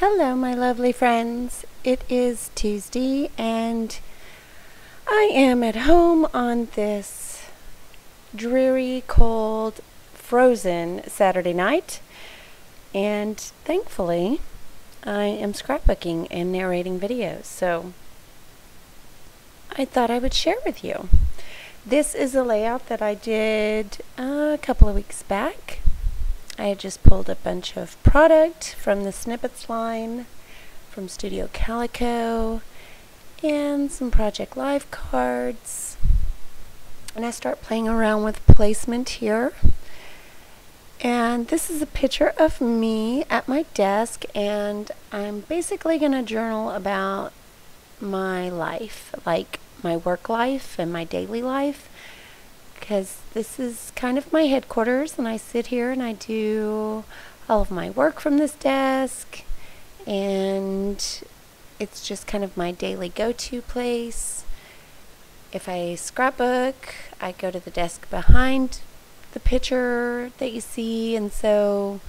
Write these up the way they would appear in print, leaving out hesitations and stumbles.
Hello, my lovely friends. It is Tuesday, and I am at home on this dreary, cold, frozen Saturday night. And thankfully, I am scrapbooking and narrating videos, so I thought I would share with you. This is a layout that I did a couple of weeks back. I had just pulled a bunch of product from the Snippets line from Studio Calico and some Project Live cards. And I start playing around with placement here. And this is a picture of me at my desk, and I'm basically going to journal about my life, like my work life and my daily life, because this is kind of my headquarters, and I sit here and I do all of my work from this desk, and it's just kind of my daily go-to place. If I scrapbook, I go to the desk behind the picture that you see, and so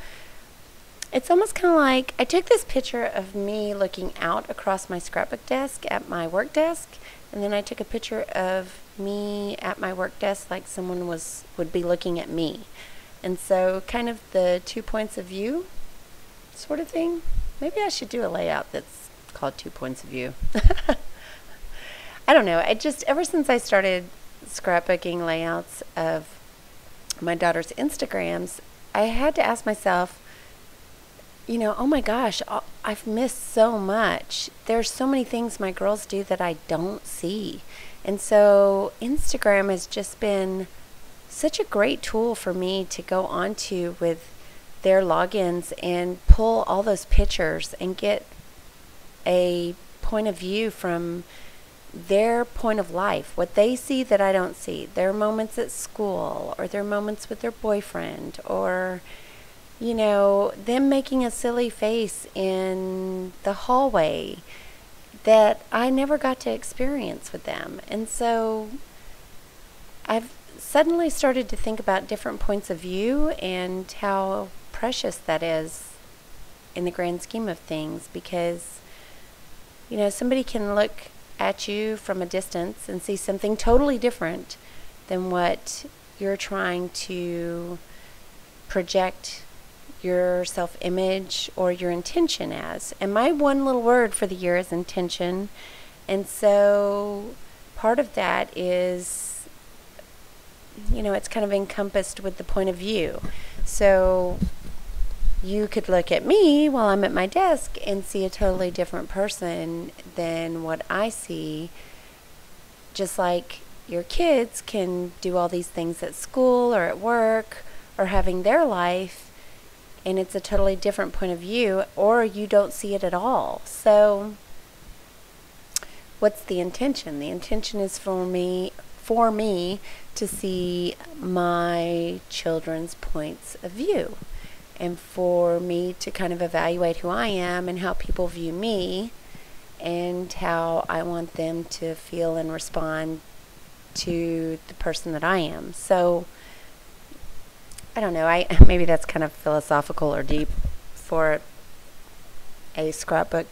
it's almost kind of like I took this picture of me looking out across my scrapbook desk at my work desk, and then I took a picture of me at my work desk like someone would be looking at me. And so kind of the 2 points of view sort of thing. Maybe I should do a layout that's called 2 points of view. I don't know. I just, ever since I started scrapbooking layouts of my daughter's Instagrams, I had to ask myself, oh my gosh, I've missed so much. There's so many things my girls do that I don't see. And so Instagram has just been such a great tool for me to go onto with their logins and pull all those pictures and get a point of view from their point of life, what they see that I don't see, their moments at school, or their moments with their boyfriend, or them making a silly face in the hallway that I never got to experience with them. And so I've suddenly started to think about different points of view and how precious that is in the grand scheme of things, because somebody can look at you from a distance and see something totally different than what you're trying to project your self-image or your intention as. And my one little word for the year is intention. And so part of that is, it's kind of encompassed with the point of view. So you could look at me while I'm at my desk and see a totally different person than what I see, just like your kids can do all these things at school or at work or having their life, and it's a totally different point of view, or you don't see it at all. So what's the intention? The intention is for me to see my children's points of view, and for me to kind of evaluate who I am and how people view me and how I want them to feel and respond to the person that I am. So I don't know, maybe that's kind of philosophical or deep for a scrapbook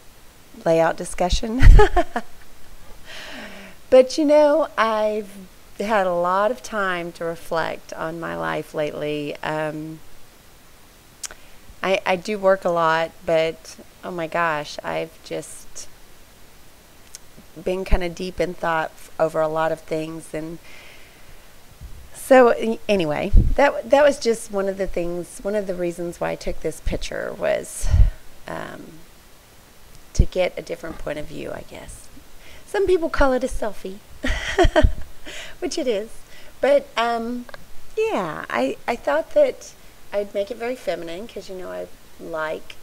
layout discussion. But I've had a lot of time to reflect on my life lately. I do work a lot, but oh my gosh, I've just been kind of deep in thought over a lot of things. And so anyway, that was just one of the reasons why I took this picture was to get a different point of view, I guess. Some people call it a selfie, which it is. But yeah, I thought that I'd make it very feminine, because I like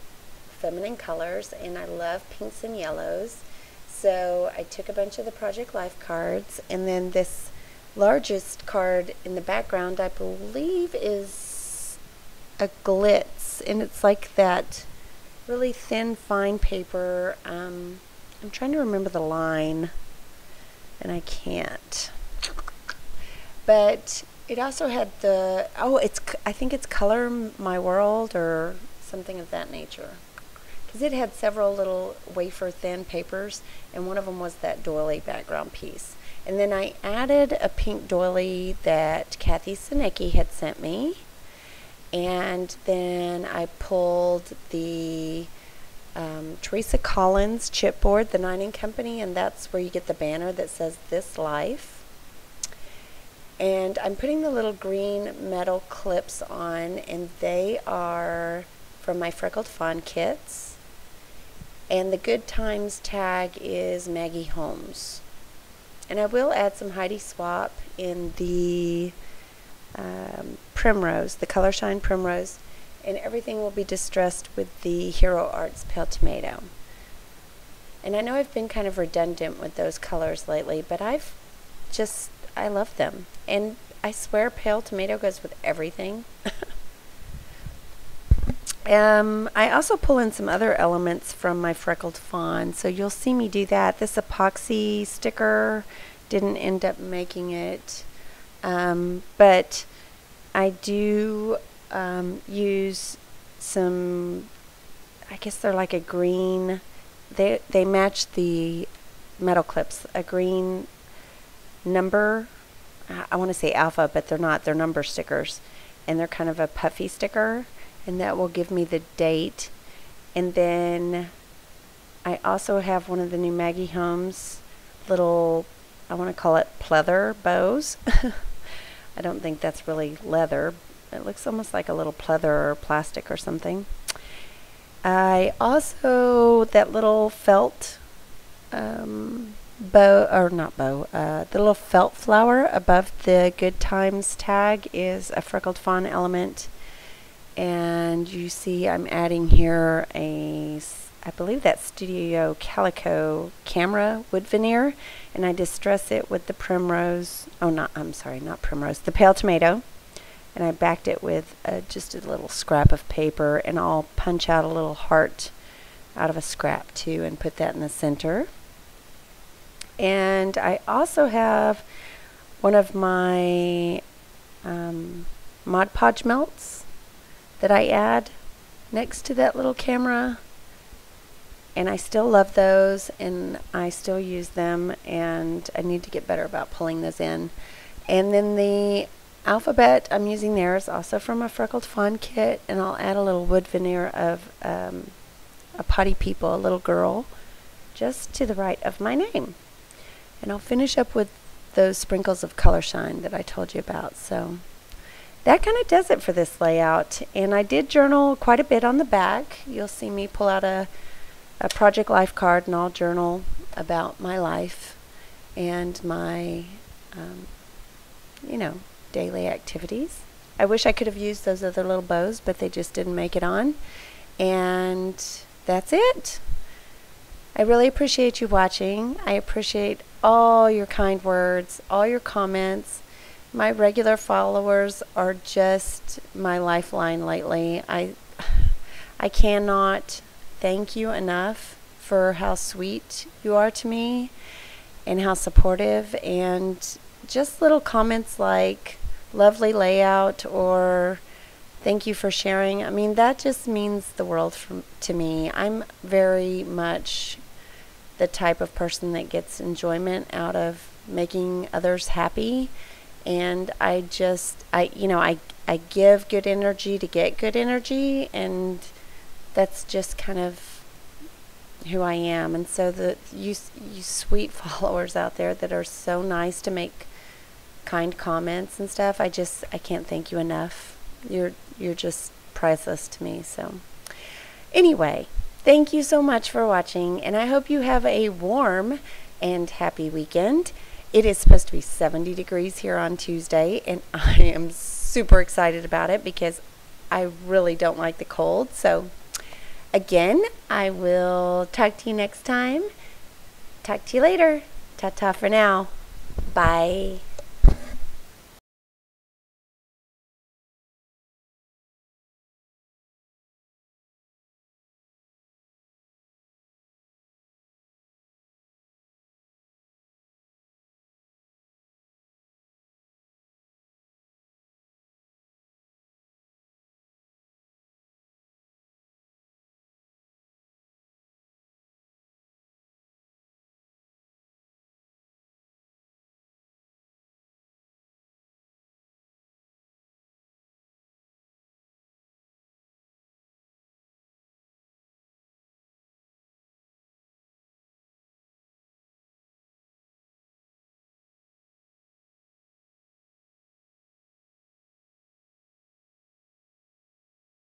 feminine colors and I love pinks and yellows. So I took a bunch of the Project Life cards, and then this largest card in the background, I believe, is a glitz, and it's like that really thin, fine paper. I'm trying to remember the line, and I can't. But it also had I think it's Color My World or something of that nature. because it had several little wafer thin papers, and one of them was that doily background piece. And then I added a pink doily that Kathy Sinecki had sent me, and then I pulled the Teresa Collins chipboard, the 9 Company, and that's where you get the banner that says This Life. And I'm putting the little green metal clips on, and they are from my Freckled Fawn kits. And the Good Times tag is Maggie Holmes. And I will add some Heidi Swap in the Primrose, the Color Shine Primrose. And everything will be distressed with the Hero Arts Pale Tomato. And I know I've been kind of redundant with those colors lately, but I love them. And I swear Pale Tomato goes with everything. I also pull in some other elements from my Freckled Fawn, so you'll see me do that. This epoxy sticker didn't end up making it, but I do use some, I guess they're like a green, they match the metal clips, a green number, I want to say alpha, but they're not, they're number stickers, and they're kind of a puffy sticker, and that will give me the date. And then I also have one of the new Maggie Holmes little, I want to call it pleather bows. I don't think that's really leather. It looks almost like a little pleather or plastic or something. I also, that little felt bow, or not bow, the little felt flower above the Good Times tag is a Freckled Fawn element. And you see I'm adding here a, I believe that's Studio Calico camera wood veneer, and I distress it with the Primrose, oh not, I'm sorry, not Primrose, the Pale Tomato. And I backed it with just a little scrap of paper, and I'll punch out a little heart out of a scrap too and put that in the center. And I also have one of my Mod Podge melts that I add next to that little camera, and I still love those and I still use them, and I need to get better about pulling those in. And then the alphabet I'm using there is also from a Freckled Fawn kit, and I'll add a little wood veneer of a Potty People, a little girl, just to the right of my name. And I'll finish up with those sprinkles of Color Shine that I told you about. So that kind of does it for this layout. And I did journal quite a bit on the back. You'll see me pull out a Project Life card, and I'll journal about my life and my, you know, daily activities. I wish I could have used those other little bows, but they just didn't make it on. And that's it. I really appreciate you watching. I appreciate all your kind words, all your comments. My regular followers are just my lifeline lately. I cannot thank you enough for how sweet you are to me and how supportive, and just little comments like lovely layout or thank you for sharing. I mean, that just means the world to me. I'm very much the type of person that gets enjoyment out of making others happy, and I give good energy to get good energy, and that's just kind of who I am. And so you sweet followers out there that are so nice to make kind comments and stuff, I can't thank you enough. You're just priceless to me. So anyway, thank you so much for watching, and I hope you have a warm and happy weekend. It is supposed to be 70 degrees here on Tuesday, and I am super excited about it because I really don't like the cold. So again, I will talk to you next time. Talk to you later. Ta-ta for now. Bye.